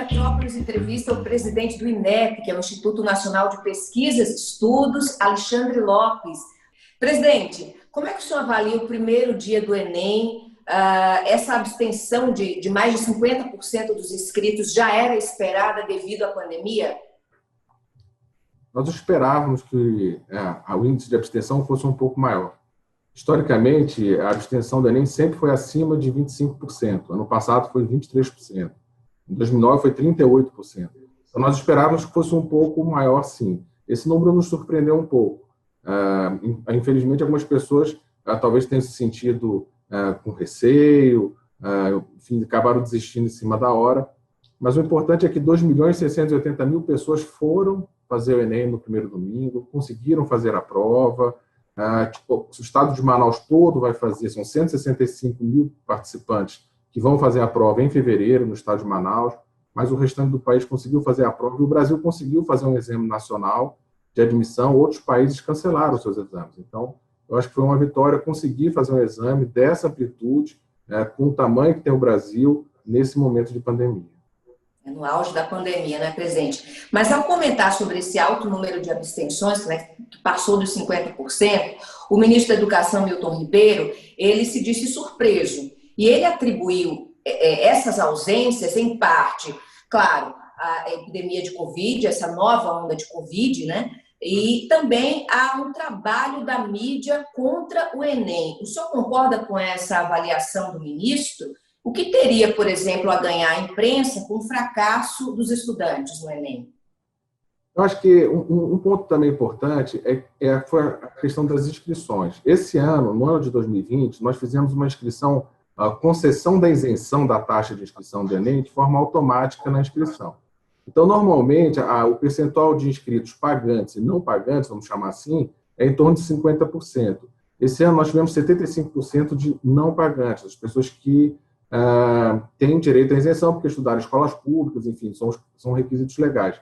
Petrópolis entrevista o presidente do INEP, que é o Instituto Nacional de Pesquisas e Estudos, Alexandre Lopes. Presidente, como é que o senhor avalia o primeiro dia do Enem? Essa abstenção de mais de 50% dos inscritos já era esperada devido à pandemia? Nós esperávamos que o índice de abstenção fosse um pouco maior. Historicamente, a abstenção do Enem sempre foi acima de 25%. Ano passado foi 23%. Em 2009 foi 38%. Então, nós esperávamos que fosse um pouco maior, sim. Esse número nos surpreendeu um pouco. Infelizmente, algumas pessoas talvez tenham se sentido com receio, enfim, acabaram desistindo em cima da hora. Mas o importante é que 2.680.000 pessoas foram fazer o Enem no primeiro domingo, conseguiram fazer a prova. O estado de Manaus todo vai fazer, são 165.000 participantes que vão fazer a prova em fevereiro no estado de Manaus, mas o restante do país conseguiu fazer a prova e o Brasil conseguiu fazer um exame nacional de admissão, outros países cancelaram os seus exames. Então, eu acho que foi uma vitória conseguir fazer um exame dessa amplitude, com o tamanho que tem o Brasil nesse momento de pandemia. No auge da pandemia, né, presidente? Mas ao comentar sobre esse alto número de abstenções, né, que passou dos 50%, o ministro da Educação, Milton Ribeiro, ele se disse surpreso. E ele atribuiu essas ausências, em parte, claro, à epidemia de Covid, essa nova onda de Covid, né? E também a um trabalho da mídia contra o Enem. O senhor concorda com essa avaliação do ministro? O que teria, por exemplo, a ganhar a imprensa com o fracasso dos estudantes no Enem? Eu acho que um ponto também importante foi a questão das inscrições. Esse ano, no ano de 2020, nós fizemos uma inscrição, a concessão da isenção da taxa de inscrição do Enem de forma automática na inscrição. Então, normalmente, o percentual de inscritos pagantes e não pagantes, vamos chamar assim, é em torno de 50%. Esse ano, nós tivemos 75% de não pagantes, as pessoas que têm direito à isenção porque estudaram em escolas públicas, enfim, são requisitos legais.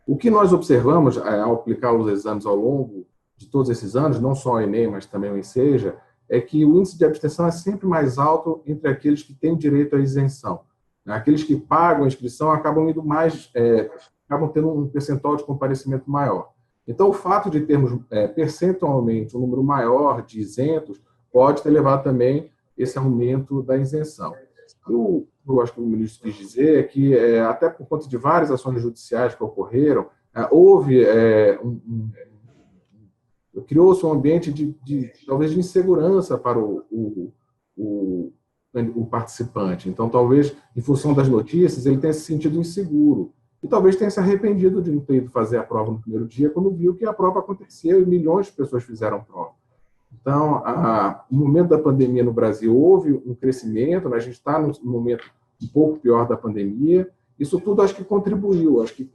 O que nós observamos ao aplicar os exames ao longo de todos esses anos, não só o Enem, mas também o Enseja, é que o índice de abstenção é sempre mais alto entre aqueles que têm direito à isenção. Aqueles que pagam a inscrição acabam indo acabam tendo um percentual de comparecimento maior. Então, o fato de termos percentualmente um número maior de isentos pode ter levado também esse aumento da isenção. Eu acho que o ministro quis dizer é que, até por conta de várias ações judiciais que ocorreram, houve criou-se um ambiente talvez de insegurança para o participante. Então, talvez, em função das notícias, ele tenha se sentido inseguro. E talvez tenha se arrependido de não ter ido fazer a prova no primeiro dia, quando viu que a prova aconteceu e milhões de pessoas fizeram prova. Então, no momento da pandemia no Brasil, houve um crescimento, né? A gente está num momento um pouco pior da pandemia. Isso tudo acho que contribuiu. Acho que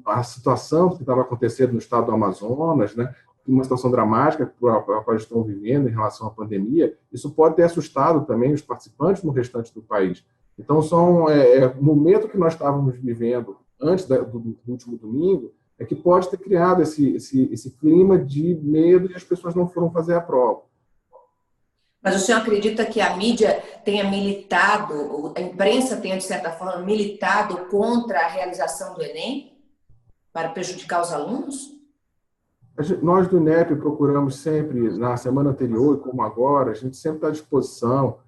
a situação que estava acontecendo no estado do Amazonas, né? Uma situação dramática para a qual estão vivendo em relação à pandemia, isso pode ter assustado também os participantes no restante do país. Então, o momento que nós estávamos vivendo antes do último domingo é que pode ter criado esse clima de medo e as pessoas não foram fazer a prova. Mas o senhor acredita que a mídia tenha militado, a imprensa tenha, de certa forma, militado contra a realização do Enem para prejudicar os alunos? Nós do INEP procuramos sempre, na semana anterior e como agora, a gente sempre está à disposição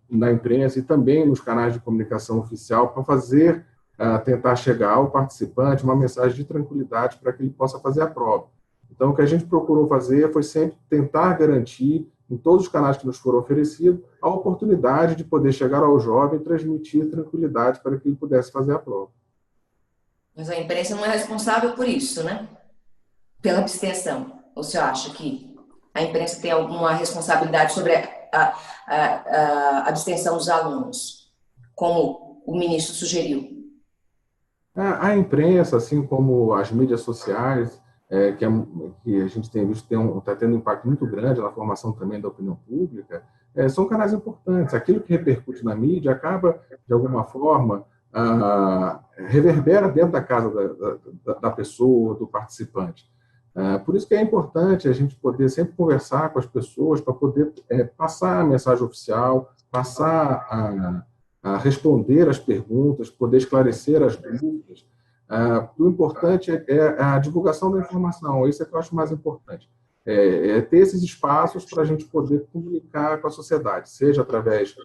na imprensa e também nos canais de comunicação oficial para tentar chegar ao participante uma mensagem de tranquilidade para que ele possa fazer a prova. Então, o que a gente procurou fazer foi sempre tentar garantir, em todos os canais que nos foram oferecidos, a oportunidade de poder chegar ao jovem e transmitir tranquilidade para que ele pudesse fazer a prova. Mas a imprensa não é responsável por isso, né? Pela abstenção. Ou você acha que a imprensa tem alguma responsabilidade sobre a abstenção dos alunos, como o ministro sugeriu? A imprensa, assim como as mídias sociais, que a gente tem visto está tendo um impacto muito grande na formação também da opinião pública, são canais importantes. Aquilo que repercute na mídia acaba, de alguma forma, reverbera dentro da casa da pessoa, do participante. Por isso que é importante a gente poder sempre conversar com as pessoas para poder passar a mensagem oficial, passar responder as perguntas, poder esclarecer as dúvidas. O importante é a divulgação da informação, isso é que eu acho mais importante. É ter esses espaços para a gente poder comunicar com a sociedade, seja através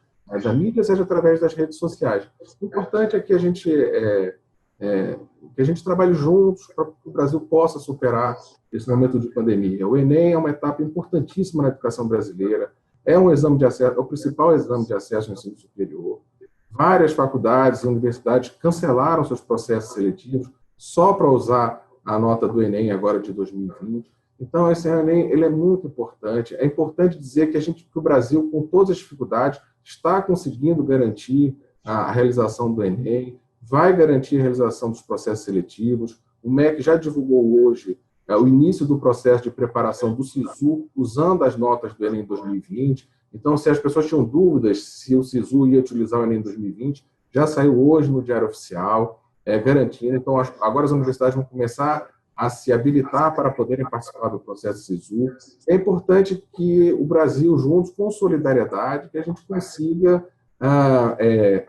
da mídia, seja através das redes sociais. O importante é que a gente trabalhe juntos para que o Brasil possa superar esse momento de pandemia. O Enem é uma etapa importantíssima na educação brasileira, é um exame de acesso, é o principal exame de acesso ao ensino superior. Várias faculdades e universidades cancelaram seus processos seletivos só para usar a nota do Enem agora de 2020. Então, esse Enem ele é muito importante. É importante dizer que o Brasil, com todas as dificuldades, está conseguindo garantir a realização do Enem, vai garantir a realização dos processos seletivos. O MEC já divulgou hoje o início do processo de preparação do SISU, usando as notas do Enem 2020. Então, se as pessoas tinham dúvidas se o SISU ia utilizar o Enem 2020, já saiu hoje no Diário Oficial, garantindo. Então, agora as universidades vão começar a se habilitar para poderem participar do processo SISU. É importante que o Brasil, juntos, com solidariedade, que a gente consiga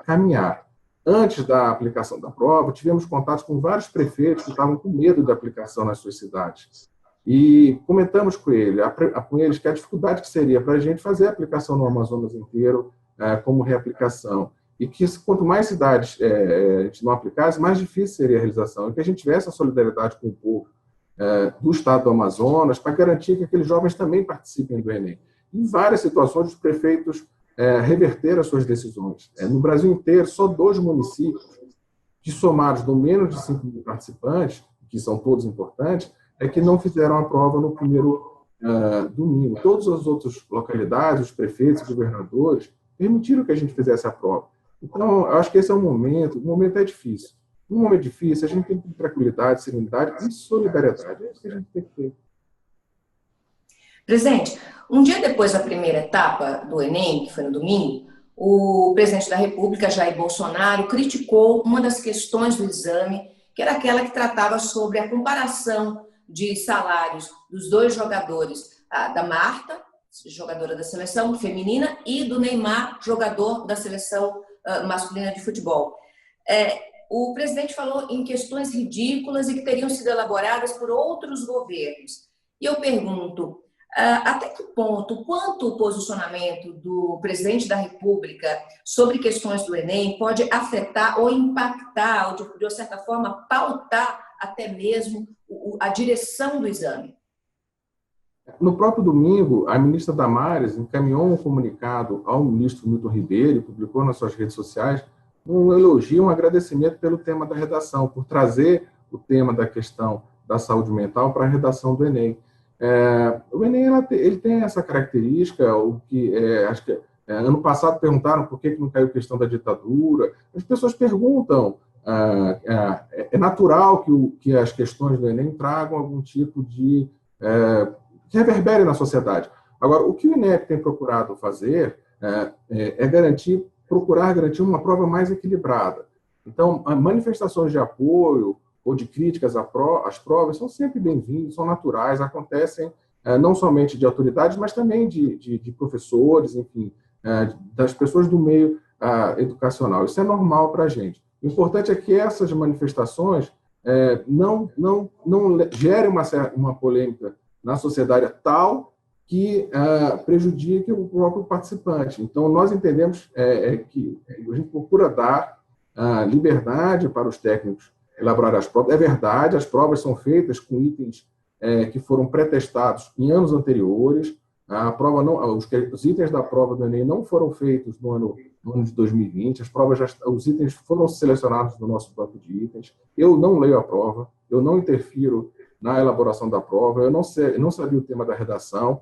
caminhar. Antes da aplicação da prova, tivemos contatos com vários prefeitos que estavam com medo da aplicação nas suas cidades. E comentamos com eles que a dificuldade que seria para a gente fazer a aplicação no Amazonas inteiro como reaplicação. E que quanto mais cidades a gente não aplicasse, mais difícil seria a realização. E que a gente tivesse a solidariedade com o povo do estado do Amazonas para garantir que aqueles jovens também participem do Enem. Em várias situações, os prefeitos reverteram as suas decisões. No Brasil inteiro, só 2 municípios, que somados no menos de 5 mil participantes, que são todos importantes, que não fizeram a prova no primeiro domingo. Todas as outras localidades, os prefeitos, os governadores, permitiram que a gente fizesse a prova. Então, eu acho que esse é o momento é difícil. Num momento difícil, a gente tem que ter tranquilidade, serenidade e solidariedade. É isso que a gente tem que ter. Presidente, um dia depois da primeira etapa do Enem, que foi no domingo, o presidente da República, Jair Bolsonaro, criticou uma das questões do exame, que era aquela que tratava sobre a comparação de salários dos 2 jogadores, da Marta, jogadora da seleção feminina, e do Neymar, jogador da seleção masculina de futebol. O presidente falou em questões ridículas e que teriam sido elaboradas por outros governos. E eu pergunto, até que ponto, quanto o posicionamento do presidente da República sobre questões do Enem pode afetar ou impactar, ou de certa forma pautar até mesmo a direção do exame? No próprio domingo, a ministra Damares encaminhou um comunicado ao ministro Milton Ribeiro e publicou nas suas redes sociais um elogio, um agradecimento pelo tema da redação, por trazer o tema da questão da saúde mental para a redação do Enem. O Enem ele tem essa característica, acho que ano passado perguntaram por que não caiu a questão da ditadura. As pessoas perguntam, é natural que as questões do Enem tragam algum tipo de que reverbere na sociedade. Agora, o que o INEP tem procurado fazer procurar garantir uma prova mais equilibrada. Então, manifestações de apoio ou de críticas às provas são sempre bem-vindas, são naturais, acontecem não somente de autoridades, mas também de professores, enfim, das pessoas do meio educacional. Isso é normal para a gente. O importante é que essas manifestações não gerem uma polêmica na sociedade tal que prejudique o próprio participante. Então, nós entendemos que a gente procura dar liberdade para os técnicos elaborar as provas. É verdade, as provas são feitas com itens que foram pré-testados em anos anteriores. A prova os itens da prova do Enem não foram feitos no ano de 2020. Os itens foram selecionados no nosso banco de itens. Eu não leio a prova, eu não interfiro na elaboração da prova, eu não sabia o tema da redação,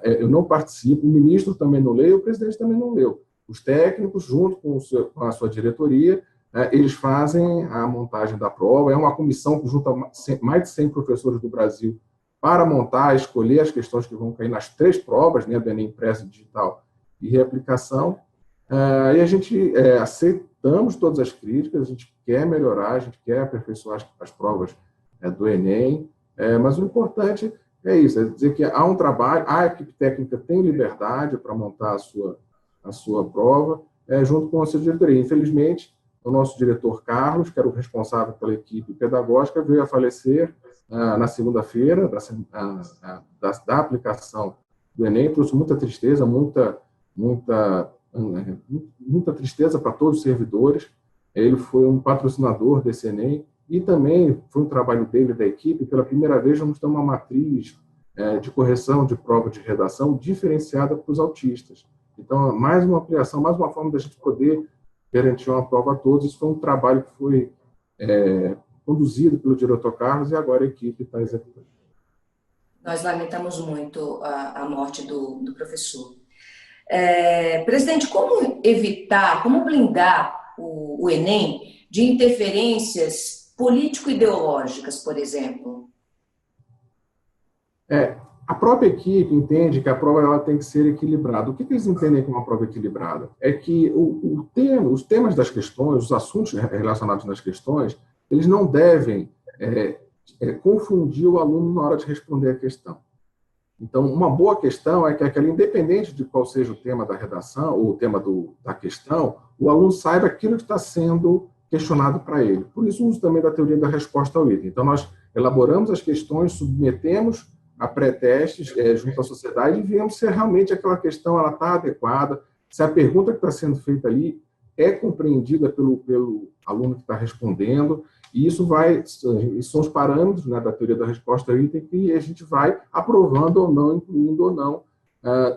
eu não participo, o ministro também não leu, o presidente também não leu. Os técnicos, junto com a sua diretoria, eles fazem a montagem da prova. É uma comissão que junta mais de 100 professores do Brasil para montar, escolher as questões que vão cair nas 3 provas, né, do Enem impresso, digital e reaplicação. E a gente aceitamos todas as críticas, a gente quer melhorar, a gente quer aperfeiçoar as provas do Enem, mas o importante é isso, é dizer que há um trabalho, a equipe técnica tem liberdade para montar a sua prova, junto com a nossa diretoria. Infelizmente, o nosso diretor Carlos, que era o responsável pela equipe pedagógica, veio a falecer na segunda-feira da aplicação do Enem. Trouxe muita tristeza, muita tristeza para todos os servidores. Ele foi um patrocinador desse Enem e também foi um trabalho dele, da equipe. Pela primeira vez, vamos ter uma matriz de correção de prova de redação diferenciada para os autistas. Então, mais uma ampliação, mais uma forma da gente poder garantir uma prova a todos. Isso foi um trabalho que foi conduzido pelo diretor Carlos e agora a equipe está executando. Nós lamentamos muito a morte do professor. Presidente, como evitar, como blindar o Enem de interferências político-ideológicas, por exemplo? A própria equipe entende que a prova ela tem que ser equilibrada. O que eles entendem como uma prova equilibrada? É que os temas das questões, os assuntos relacionados nas questões, eles não devem confundir o aluno na hora de responder a questão. Então, uma boa questão é que aquela, independente de qual seja o tema da redação ou o tema da questão, o aluno saiba aquilo que está sendo questionado para ele. Por isso, o uso também da teoria da resposta ao item. Então, nós elaboramos as questões, submetemos a pré-testes junto à sociedade e vemos se realmente aquela questão está adequada, se a pergunta que está sendo feita ali é compreendida pelo aluno que está respondendo, e isso são os parâmetros, né, da teoria da resposta ao item que a gente vai aprovando ou não, incluindo ou não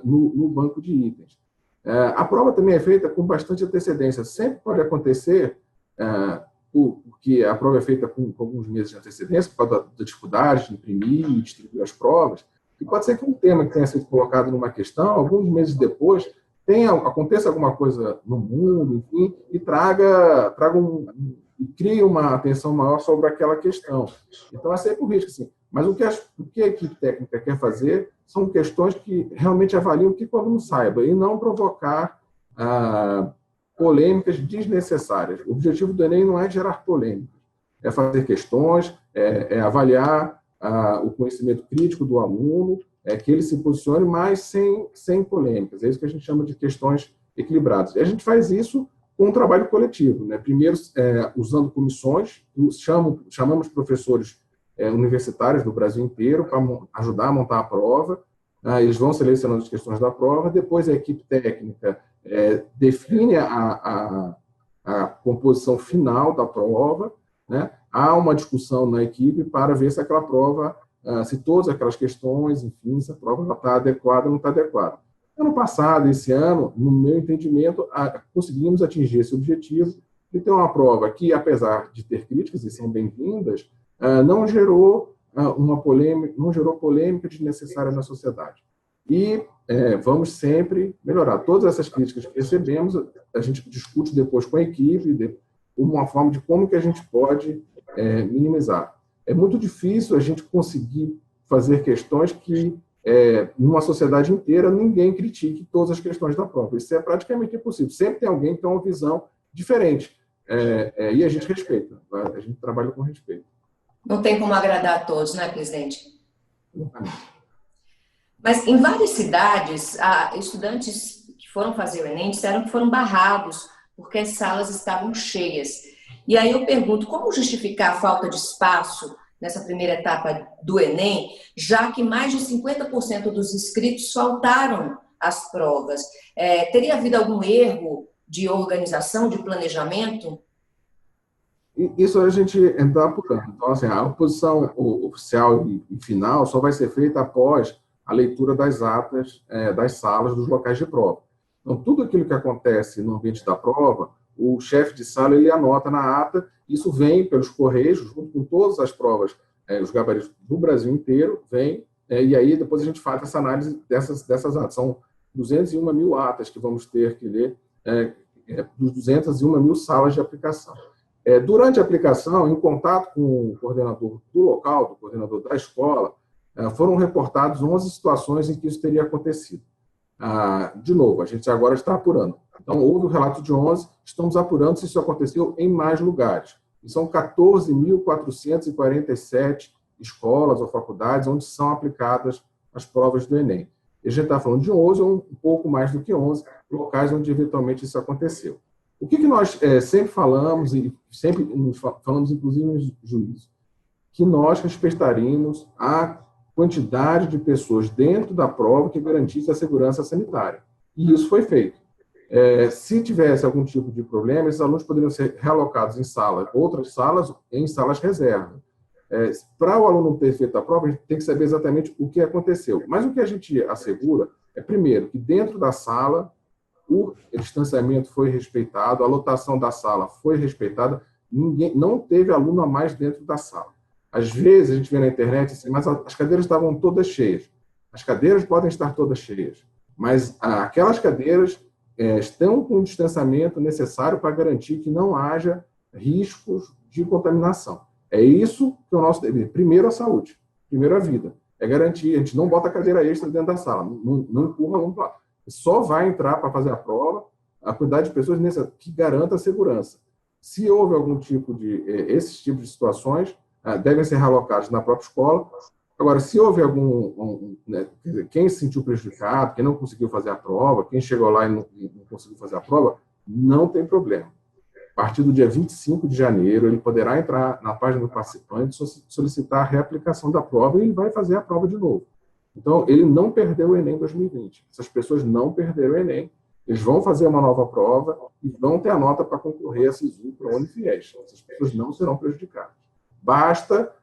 no banco de itens. A prova também é feita com bastante antecedência. Sempre pode acontecer porque a prova é feita com alguns meses de antecedência, por causa da dificuldade de imprimir e distribuir as provas, e pode ser que um tema que tenha sido colocado numa questão, alguns meses depois, aconteça alguma coisa no mundo, enfim, e crie uma atenção maior sobre aquela questão. Então, é sempre um risco, assim. Mas o que a equipe técnica quer fazer são questões que realmente avaliam o que o aluno saiba, e não provocar polêmicas desnecessárias. O objetivo do Enem não é gerar polêmicas, é fazer questões, é avaliar o conhecimento crítico do aluno, que ele se posicione, mas sem polêmicas. É isso que a gente chama de questões equilibradas. E a gente faz isso com um trabalho coletivo, né? Primeiro, usando comissões, chamamos professores universitários do Brasil inteiro para ajudar a montar a prova. Eles vão selecionando as questões da prova, depois a equipe técnica define a composição final da prova, né? Há uma discussão na equipe para ver se aquela prova, se todas aquelas questões, enfim, se a prova está adequada ou não está adequada. Ano passado, esse ano, no meu entendimento, conseguimos atingir esse objetivo de ter uma prova que, apesar de ter críticas, e são bem-vindas, não gerou polêmica desnecessária na sociedade. E vamos sempre melhorar. Todas essas críticas que recebemos, a gente discute depois com a equipe, uma forma de como que a gente pode minimizar. É muito difícil a gente conseguir fazer questões que, numa sociedade inteira, ninguém critique todas as questões da prova. Isso é praticamente impossível. Sempre tem alguém que tem uma visão diferente. E a gente respeita. A gente trabalha com respeito. Não tem como agradar a todos, né, presidente? Mas em várias cidades, estudantes que foram fazer o Enem disseram que foram barrados porque as salas estavam cheias. E aí eu pergunto, como justificar a falta de espaço nessa primeira etapa do Enem, já que mais de 50% dos inscritos faltaram às provas? Teria havido algum erro de organização, de planejamento? Isso a gente está apurando. Então, assim, a oposição oficial e final só vai ser feita após a leitura das atas das salas dos locais de prova. Então, tudo aquilo que acontece no ambiente da prova, o chefe de sala ele anota na ata, isso vem pelos correios, junto com todas as provas, os gabaritos do Brasil inteiro, vem, e aí depois a gente faz essa análise dessas atas. São 201 mil atas que vamos ter que ler, dos 201 mil salas de aplicação. Durante a aplicação, em contato com o coordenador do local, do coordenador da escola, foram reportadas 11 situações em que isso teria acontecido. De novo, a gente agora está apurando. Então, houve o relato de 11, estamos apurando se isso aconteceu em mais lugares. E são 14.447 escolas ou faculdades onde são aplicadas as provas do Enem. a gente está falando de 11 ou um pouco mais do que 11 locais onde eventualmente isso aconteceu. O que nós sempre falamos, e sempre falamos inclusive nos juízos, que nós respeitaríamos a quantidade de pessoas dentro da prova que garantisse a segurança sanitária. E isso foi feito. Se tivesse algum tipo de problema, esses alunos poderiam ser realocados em outras salas, em salas reserva. Para o aluno ter feito a prova, a gente tem que saber exatamente o que aconteceu. Mas o que a gente assegura é, primeiro, que dentro da sala o distanciamento foi respeitado, a lotação da sala foi respeitada, não teve aluno a mais dentro da sala. Às vezes, a gente vê na internet assim, mas as cadeiras estavam todas cheias. As cadeiras podem estar todas cheias, mas aquelas cadeiras estão com o distanciamento necessário para garantir que não haja riscos de contaminação. É isso que é o nosso dever. Primeiro, a saúde. Primeiro, a vida. É garantir. A gente não bota cadeira extra dentro da sala. Não empurra aluno para lá. Só vai entrar para fazer a prova a quantidade de pessoas que garanta a segurança. Se houve algum tipo de... esses tipos de situações, devem ser realocados na própria escola. Agora, se houve quem se sentiu prejudicado, quem não conseguiu fazer a prova, quem chegou lá e não conseguiu fazer a prova, não tem problema. A partir do dia 25 de janeiro, ele poderá entrar na página do participante, solicitar a reaplicação da prova e ele vai fazer a prova de novo. Então, ele não perdeu o Enem 2020. Essas pessoas não perderam o Enem. Eles vão fazer uma nova prova e vão ter a nota para concorrer a SISU para a Unifies. Essas pessoas não serão prejudicadas. Basta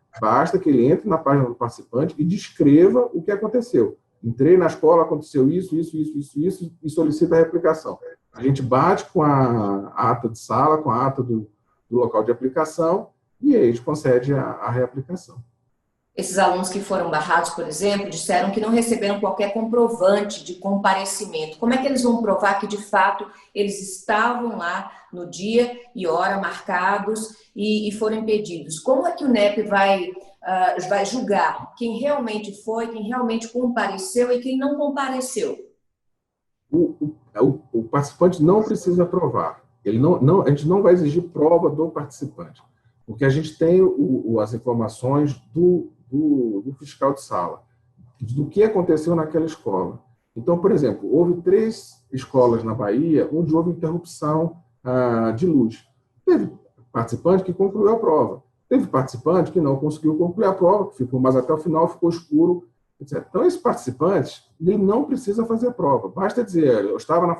que ele entre na página do participante e descreva o que aconteceu. Entrei na escola, aconteceu isso, e solicita a reaplicação. A gente bate com a ata de sala, com a ata do local de aplicação, e aí a gente concede a reaplicação. Esses alunos que foram barrados, por exemplo, disseram que não receberam qualquer comprovante de comparecimento. Como é que eles vão provar que, de fato, eles estavam lá no dia e hora marcados e foram impedidos? Como é que o INEP vai julgar quem realmente foi, quem realmente compareceu e quem não compareceu? O participante não precisa provar. A gente não vai exigir prova do participante, porque a gente tem as informações do fiscal de sala, do que aconteceu naquela escola. Então, por exemplo, houve 3 escolas na Bahia onde houve interrupção de luz. Teve participante que concluiu a prova. Teve participante que não conseguiu concluir a prova, que ficou, mas até o final ficou escuro, etc. Então, esse participante, ele não precisa fazer prova. Basta dizer, eu estava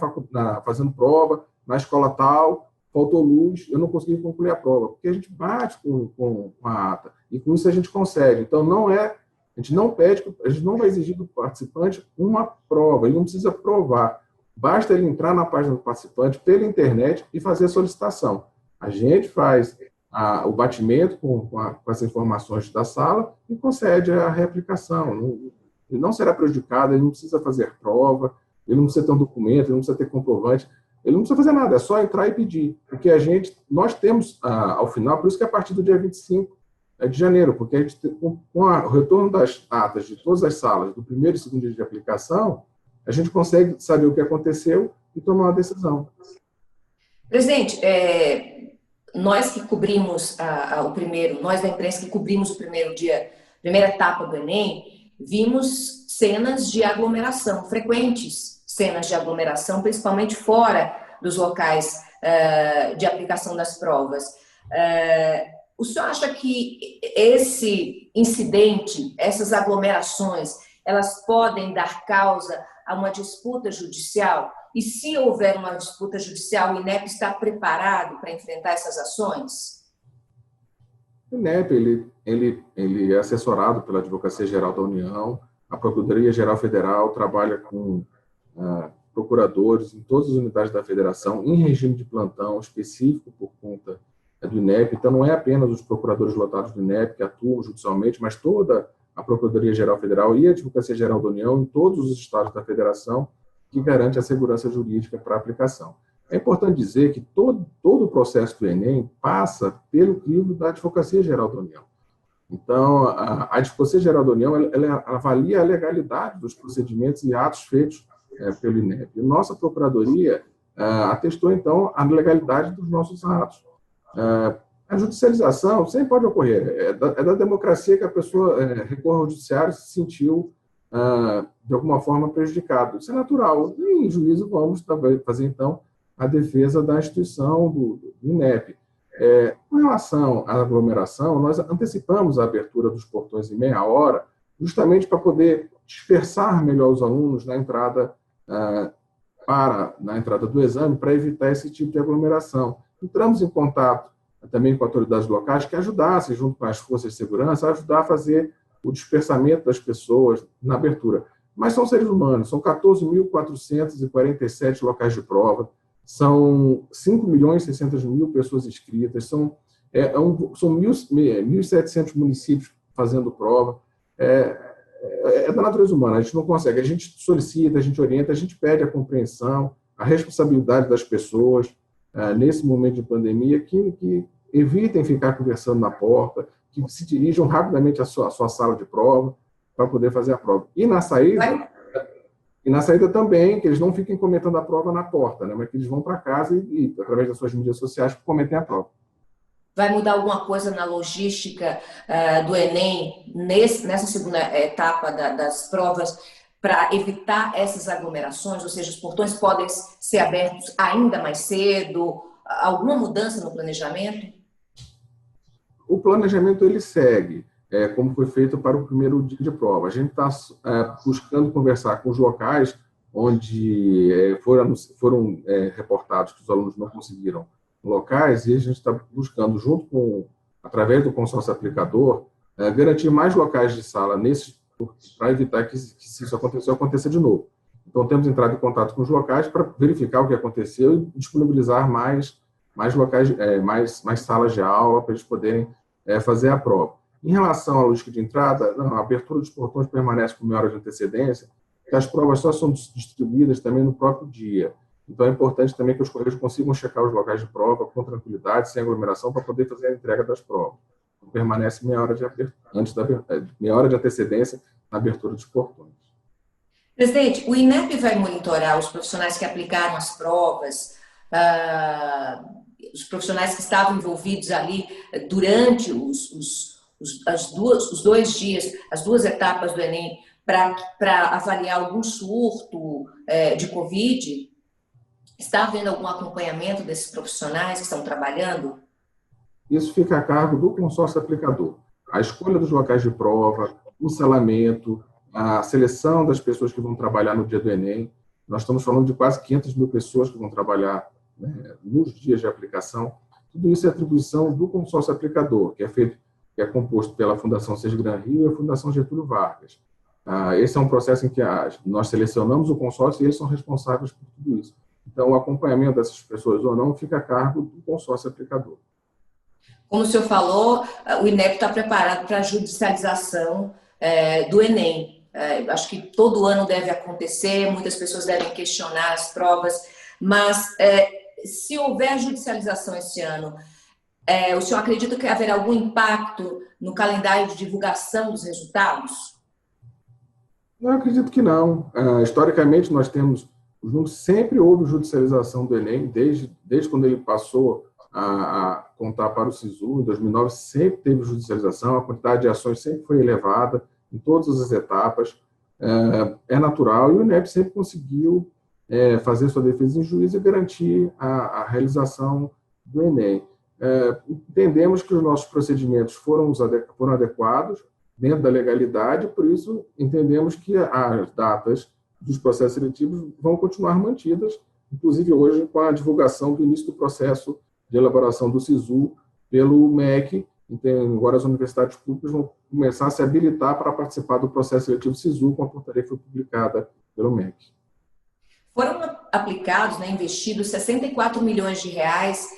fazendo prova, na escola tal, faltou luz, eu não consegui concluir a prova, porque a gente bate com a ata, e com isso a gente consegue. Então, a gente não pede, a gente não vai exigir do participante uma prova, ele não precisa provar. Basta ele entrar na página do participante pela internet e fazer a solicitação. A gente faz o batimento com as informações da sala e concede a reaplicação. Ele não será prejudicado, ele não precisa fazer prova, ele não precisa ter um documento, ele não precisa ter comprovante, ele não precisa fazer nada, é só entrar e pedir. Porque nós temos, ao final, por isso que é a partir do dia 25 de janeiro, porque a gente, com o retorno das atas de todas as salas, do primeiro e segundo dia de aplicação, a gente consegue saber o que aconteceu e tomar uma decisão. Presidente, nós que cobrimos nós da imprensa que cobrimos o primeira etapa do Enem, vimos cenas de aglomeração, frequentes cenas de aglomeração, principalmente fora dos locais de aplicação das provas. O senhor acha que esse incidente, essas aglomerações, elas podem dar causa a uma disputa judicial? E se houver uma disputa judicial, o INEP está preparado para enfrentar essas ações? O INEP ele é assessorado pela Advocacia Geral da União, a Procuradoria Geral Federal trabalha com procuradores em todas as unidades da federação, em regime de plantão específico por conta do INEP. Então, não é apenas os procuradores lotados do INEP que atuam judicialmente, mas toda a Procuradoria Geral Federal e a Advocacia Geral da União em todos os estados da federação, que garante a segurança jurídica para a aplicação. É importante dizer que todo o processo do Enem passa pelo crivo da Advocacia Geral da União. Então, a Advocacia Geral da União ela avalia a legalidade dos procedimentos e atos feitos pelo INEP. E nossa Procuradoria atestou, então, a legalidade dos nossos atos. A judicialização sempre pode ocorrer. É da democracia que a pessoa recorra ao judiciário se sentiu de alguma forma, prejudicado. Isso é natural. E, em juízo, vamos fazer, então, a defesa da instituição do INEP. Com relação à aglomeração, nós antecipamos a abertura dos portões em meia hora, justamente para poder dispersar melhor os alunos na entrada do exame, para evitar esse tipo de aglomeração. Entramos em contato também com autoridades locais que ajudassem, junto com as forças de segurança, a ajudar a fazer o dispersamento das pessoas na abertura. Mas são seres humanos, são 14.447 locais de prova, são 5.600.000 pessoas inscritas, são 1.700 municípios fazendo prova. Da natureza humana, a gente não consegue. A gente solicita, a gente orienta, a gente pede a compreensão, a responsabilidade das pessoas nesse momento de pandemia, que evitem ficar conversando na porta, que se dirijam rapidamente à sua sala de prova para poder fazer a prova. E na saída também, que eles não fiquem comentando a prova na porta, né? Mas que eles vão para casa e, através das suas mídias sociais, comentem a prova. Vai mudar alguma coisa na logística do Enem nessa segunda etapa das provas para evitar essas aglomerações? Ou seja, os portões podem ser abertos ainda mais cedo? Alguma mudança no planejamento? O planejamento ele segue, como foi feito para o primeiro dia de prova. A gente está buscando conversar com os locais onde foram reportados que os alunos não conseguiram locais, e a gente está buscando, através do consórcio aplicador, garantir mais locais de sala para evitar que se isso aconteça de novo. Então, temos entrado em contato com os locais para verificar o que aconteceu e disponibilizar mais locais, mais salas de aula para eles poderem fazer a prova. Em relação à logística de entrada, a abertura dos portões permanece com meia hora de antecedência, porque as provas só são distribuídas também no próprio dia. Então, é importante também que os correios consigam checar os locais de prova com tranquilidade, sem aglomeração, para poder fazer a entrega das provas. Então, permanece meia hora de antecedência na abertura dos portões. Presidente, o INEP vai monitorar os profissionais que aplicaram as provas, os profissionais que estavam envolvidos ali durante os 2 dias, as 2 etapas do Enem, para avaliar algum surto de Covid? Está havendo algum acompanhamento desses profissionais que estão trabalhando? Isso fica a cargo do consórcio aplicador. A escolha dos locais de prova, o selamento, a seleção das pessoas que vão trabalhar no dia do Enem. Nós estamos falando de quase 500.000 pessoas que vão trabalhar, né, nos dias de aplicação. Tudo isso é atribuição do consórcio aplicador, que é composto pela Fundação Sesgran Rio e a Fundação Getúlio Vargas. Esse é um processo em que nós selecionamos o consórcio e eles são responsáveis por tudo isso. Então, o acompanhamento dessas pessoas ou não fica a cargo do consórcio aplicador. Como o senhor falou, o INEP está preparado para a judicialização do Enem. Acho que todo ano deve acontecer, muitas pessoas devem questionar as provas, mas se houver judicialização esse ano, o senhor acredita que haverá algum impacto no calendário de divulgação dos resultados? Eu acredito que não. Historicamente, sempre houve judicialização do Enem, desde quando ele passou a contar para o SISU, em 2009, sempre teve judicialização, a quantidade de ações sempre foi elevada, em todas as etapas, é natural, e o INEP sempre conseguiu fazer sua defesa em juízo e garantir a realização do Enem. Entendemos que os nossos procedimentos foram adequados dentro da legalidade, por isso entendemos que as datas dos processos seletivos vão continuar mantidas, inclusive hoje com a divulgação do início do processo de elaboração do SISU pelo MEC. Então, agora as universidades públicas vão começar a se habilitar para participar do processo seletivo SISU, com a portaria que foi publicada pelo MEC. Foram aplicados, investidos 64 milhões de reais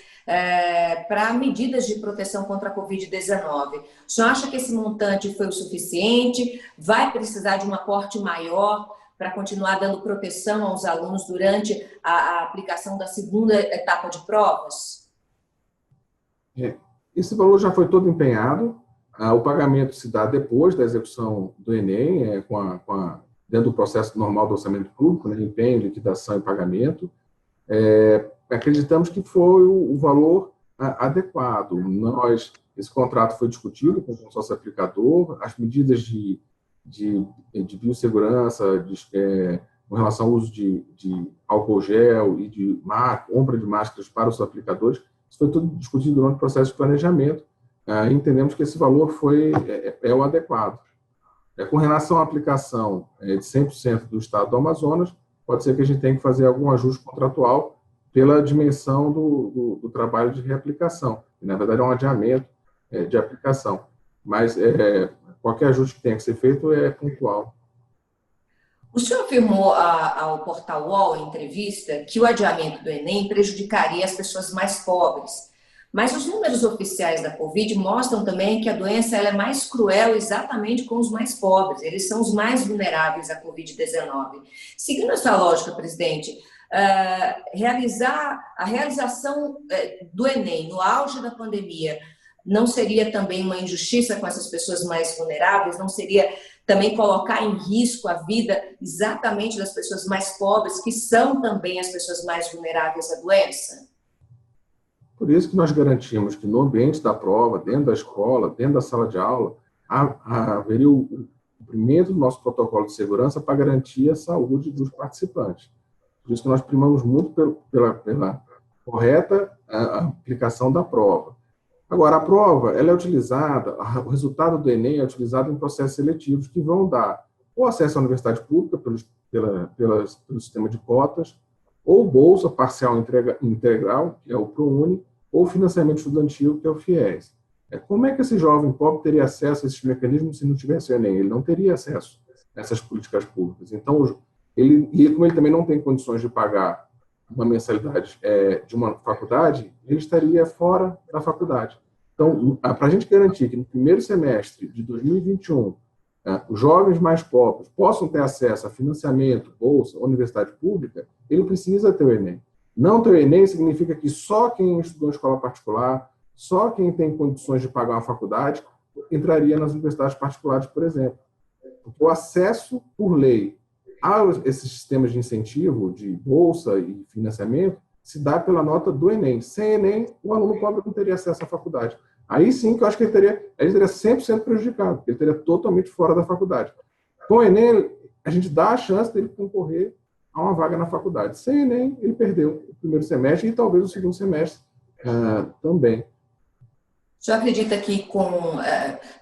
para medidas de proteção contra a Covid-19. O senhor acha que esse montante foi o suficiente? Vai precisar de um aporte maior para continuar dando proteção aos alunos durante a aplicação da segunda etapa de provas? Esse valor já foi todo empenhado. O pagamento se dá depois da execução do Enem, dentro do processo normal do orçamento público, empenho, liquidação e pagamento. Acreditamos que foi o valor adequado. Esse contrato foi discutido com o consórcio aplicador, as medidas de de biossegurança, com relação ao uso de álcool gel e de compra de máscaras para os aplicadores. Isso foi tudo discutido durante o processo de planejamento. Entendemos que esse valor é o adequado. Com relação à aplicação de 100% do estado do Amazonas, pode ser que a gente tenha que fazer algum ajuste contratual pela dimensão do trabalho de reaplicação. Que, na verdade, é um adiamento de aplicação. Mas qualquer ajuste que tenha que ser feito é pontual. O senhor afirmou ao portal UOL, em entrevista, que o adiamento do Enem prejudicaria as pessoas mais pobres. Mas os números oficiais da Covid mostram também que a doença ela é mais cruel exatamente com os mais pobres. Eles são os mais vulneráveis à Covid-19. Seguindo essa lógica, presidente, a realização do Enem no auge da pandemia não seria também uma injustiça com essas pessoas mais vulneráveis? Não seria também colocar em risco a vida exatamente das pessoas mais pobres, que são também as pessoas mais vulneráveis à doença? Por isso que nós garantimos que no ambiente da prova, dentro da escola, dentro da sala de aula, haveria o cumprimento do nosso protocolo de segurança para garantir a saúde dos participantes. Por isso que nós primamos muito pela correta aplicação da prova. Agora, a prova ela é utilizada, o resultado do Enem é utilizado em processos seletivos que vão dar ou acesso à universidade pública pelo sistema de cotas, ou bolsa parcial integral, que é o ProUni, ou financiamento estudantil, que é o FIES. Como é que esse jovem pobre teria acesso a esses mecanismos se não tivesse o Enem? Ele não teria acesso a essas políticas públicas. Então, como ele também não tem condições de pagar uma mensalidade de uma faculdade, ele estaria fora da faculdade. Então, para a gente garantir que no primeiro semestre de 2021, os jovens mais pobres possam ter acesso a financiamento, bolsa, universidade pública, ele precisa ter o Enem. Não ter o Enem significa que só quem estudou em escola particular, só quem tem condições de pagar uma faculdade, entraria nas universidades particulares, por exemplo. Porque o acesso, por lei, a esses sistemas de incentivo, de bolsa e financiamento, se dá pela nota do Enem. Sem Enem, o aluno pobre não teria acesso à faculdade. Aí sim que eu acho que ele teria 100% prejudicado, porque ele teria totalmente fora da faculdade. Com o Enem, a gente dá a chance dele concorrer a uma vaga na faculdade. Sem Enem, ele perdeu o primeiro semestre e talvez o segundo semestre também. O senhor acredita que com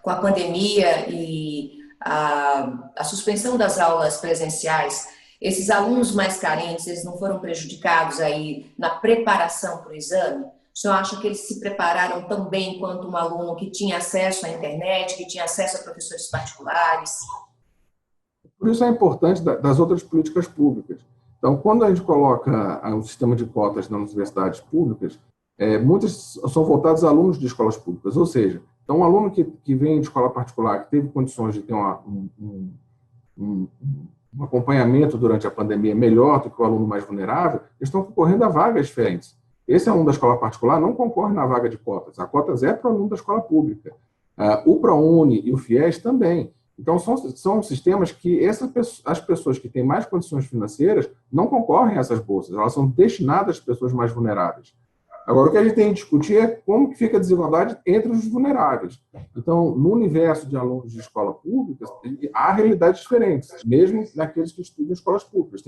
a pandemia e a suspensão das aulas presenciais, esses alunos mais carentes, eles não foram prejudicados aí na preparação para o exame? O senhor acha que eles se prepararam tão bem quanto um aluno que tinha acesso à internet, que tinha acesso a professores particulares? Por isso é importante das outras políticas públicas. Então, quando a gente coloca um sistema de cotas nas universidades públicas, muitas são voltadas a alunos de escolas públicas, ou seja, então um aluno que vem de escola particular, que teve condições de ter um acompanhamento durante a pandemia melhor do que o aluno mais vulnerável, eles estão concorrendo a vagas diferentes. Esse aluno da escola particular não concorre na vaga de cotas. A cotas é para o aluno da escola pública. O ProUni e o FIES também. Então, são sistemas que as pessoas que têm mais condições financeiras não concorrem a essas bolsas. Elas são destinadas às pessoas mais vulneráveis. Agora, o que a gente tem que discutir é como que fica a desigualdade entre os vulneráveis. Então, no universo de alunos de escola pública, há realidades diferentes, mesmo naqueles que estudam em escolas públicas.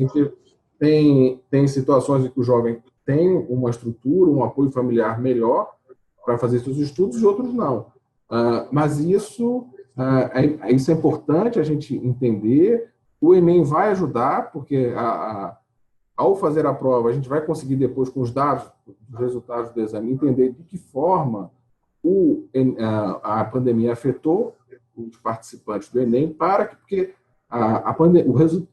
Tem situações em que o jovem tem uma estrutura, um apoio familiar melhor para fazer seus estudos e outros não. Mas isso é importante a gente entender. O Enem vai ajudar, porque ao fazer a prova, a gente vai conseguir depois, com os dados, os resultados do exame, entender de que forma a pandemia afetou os participantes do Enem, porque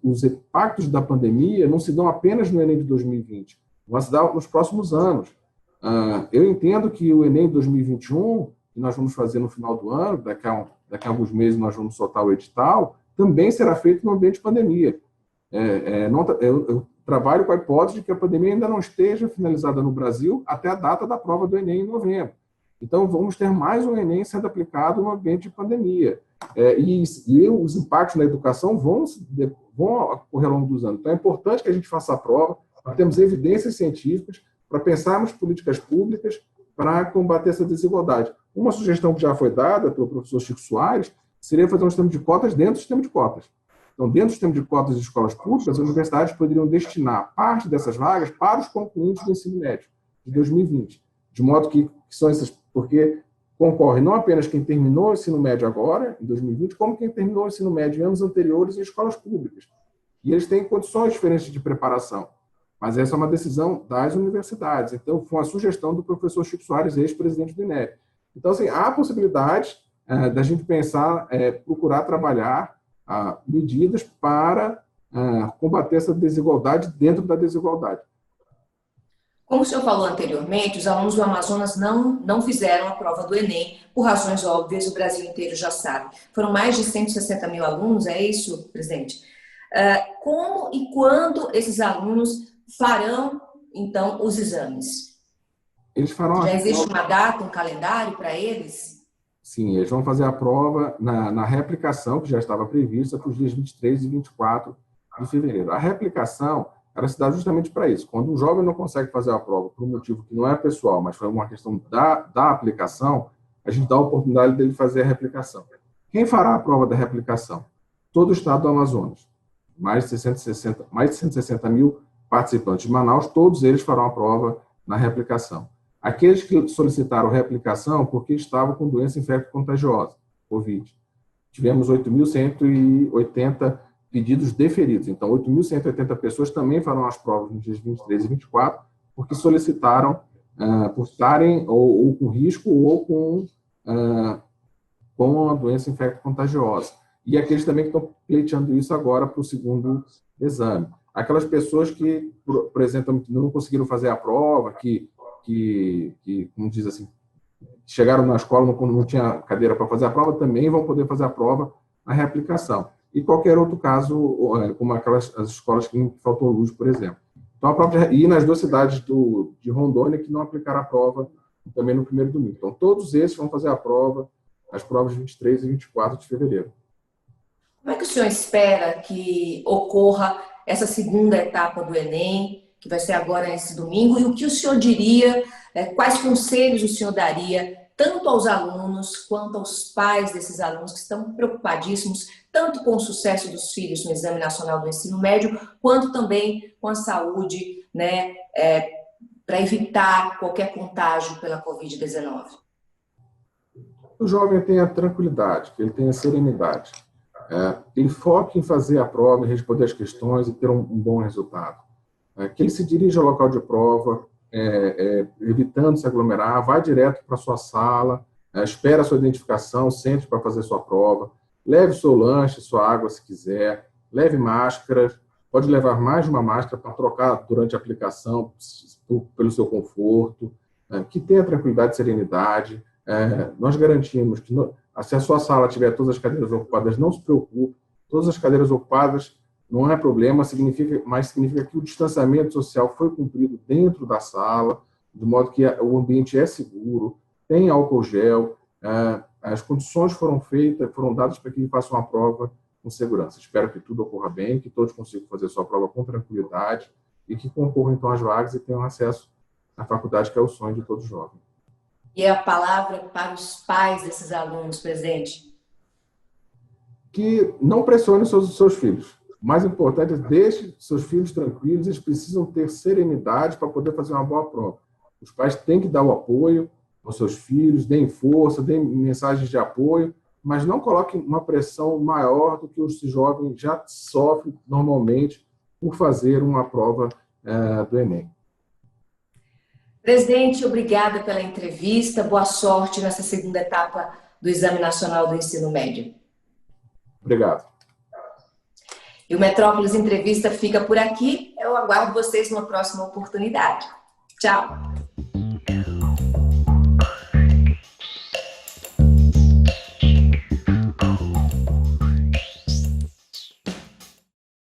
os impactos da pandemia não se dão apenas no Enem de 2020, vão se dar nos próximos anos. Eu entendo que o Enem de 2021, que nós vamos fazer no final do ano, daqui a alguns meses nós vamos soltar o edital, também será feito no ambiente de pandemia. Eu trabalho com a hipótese de que a pandemia ainda não esteja finalizada no Brasil até a data da prova do Enem em novembro. Então, vamos ter mais um Enem sendo aplicado no ambiente de pandemia. E os impactos na educação vão ocorrer ao longo dos anos. Então, é importante que a gente faça a prova, para termos evidências científicas, para pensarmos políticas públicas para combater essa desigualdade. Uma sugestão que já foi dada pelo professor Chico Soares seria fazer um sistema de cotas dentro do sistema de cotas. Então, dentro do sistema de cotas de escolas públicas, as universidades poderiam destinar parte dessas vagas para os concluintes do ensino médio de 2020. De modo que são essas, porque concorre não apenas quem terminou o ensino médio agora, em 2020, como quem terminou o ensino médio em anos anteriores em escolas públicas. E eles têm condições diferentes de preparação. Mas essa é uma decisão das universidades. Então, foi uma sugestão do professor Chico Soares, ex-presidente do INEP. Então, assim, há possibilidade da gente pensar, procurar trabalhar medidas para combater essa desigualdade dentro da desigualdade. Como o senhor falou anteriormente, os alunos do Amazonas não fizeram a prova do Enem, por razões óbvias, o Brasil inteiro já sabe. Foram mais de 160 mil alunos, é isso, presidente? Como e quando esses alunos farão, então, os exames? Eles farão Já existe uma data, um calendário para eles? Sim, eles vão fazer a prova na reaplicação, que já estava prevista, para os dias 23 e 24 de fevereiro. A reaplicação ela se dá justamente para isso. Quando um jovem não consegue fazer a prova por um motivo que não é pessoal, mas foi uma questão da aplicação, a gente dá a oportunidade dele fazer a reaplicação. Quem fará a prova da reaplicação? Todo o estado do Amazonas. Mais de 160 mil participantes de Manaus, todos eles farão a prova na reaplicação. Aqueles que solicitaram reaplicação porque estavam com doença infecto-contagiosa, Covid. Tivemos 8.180 pedidos deferidos. Então, 8.180 pessoas também farão as provas nos dias 23 e 24, porque solicitaram por estarem ou com risco ou com a doença infecto-contagiosa. E aqueles também que estão pleiteando isso agora para o segundo exame. Aquelas pessoas que, por exemplo, não conseguiram fazer a prova, que como diz assim, chegaram na escola, não tinha cadeira para fazer a prova, também vão poder fazer a prova na reaplicação. E qualquer outro caso, como as escolas que faltou luz, por exemplo. Então, e nas duas cidades de Rondônia, que não aplicaram a prova também no primeiro domingo. Então, todos esses vão fazer a prova, as provas 23 e 24 de fevereiro. Como é que o senhor espera que ocorra essa segunda etapa do Enem, que vai ser agora nesse domingo, e o que o senhor diria, quais conselhos o senhor daria, tanto aos alunos quanto aos pais desses alunos que estão preocupadíssimos, tanto com o sucesso dos filhos no Exame Nacional do Ensino Médio, quanto também com a saúde, né, para evitar qualquer contágio pela Covid-19? O jovem tem a tranquilidade, que ele tem a serenidade. Ele foca em fazer a prova, em responder as questões e ter um bom resultado. Que ele se dirija ao local de prova, evitando se aglomerar, vá direto para a sua sala, espera a sua identificação, sente para fazer sua prova, leve seu lanche, sua água se quiser, leve máscara, pode levar mais de uma máscara para trocar durante a aplicação, pelo seu conforto, que tenha tranquilidade e serenidade. Nós garantimos que, se a sua sala tiver todas as cadeiras ocupadas, não se preocupe, todas as cadeiras ocupadas não é problema, mas significa que o distanciamento social foi cumprido dentro da sala, de modo que o ambiente é seguro, tem álcool gel, as condições foram dadas para que ele faça uma prova com segurança. Espero que tudo ocorra bem, que todos consigam fazer sua prova com tranquilidade e que concorram então às vagas e tenham acesso à faculdade, que é o sonho de todo jovem. E a palavra para os pais desses alunos, presidente? Que não pressione seus filhos. O mais importante é deixe seus filhos tranquilos, eles precisam ter serenidade para poder fazer uma boa prova. Os pais têm que dar o apoio aos seus filhos, deem força, deem mensagens de apoio, mas não coloquem uma pressão maior do que os jovens já sofrem normalmente por fazer uma prova do Enem. Presidente, obrigada pela entrevista. Boa sorte nessa segunda etapa do Exame Nacional do Ensino Médio. Obrigado. E o Metrópolis Entrevista fica por aqui. Eu aguardo vocês numa próxima oportunidade. Tchau.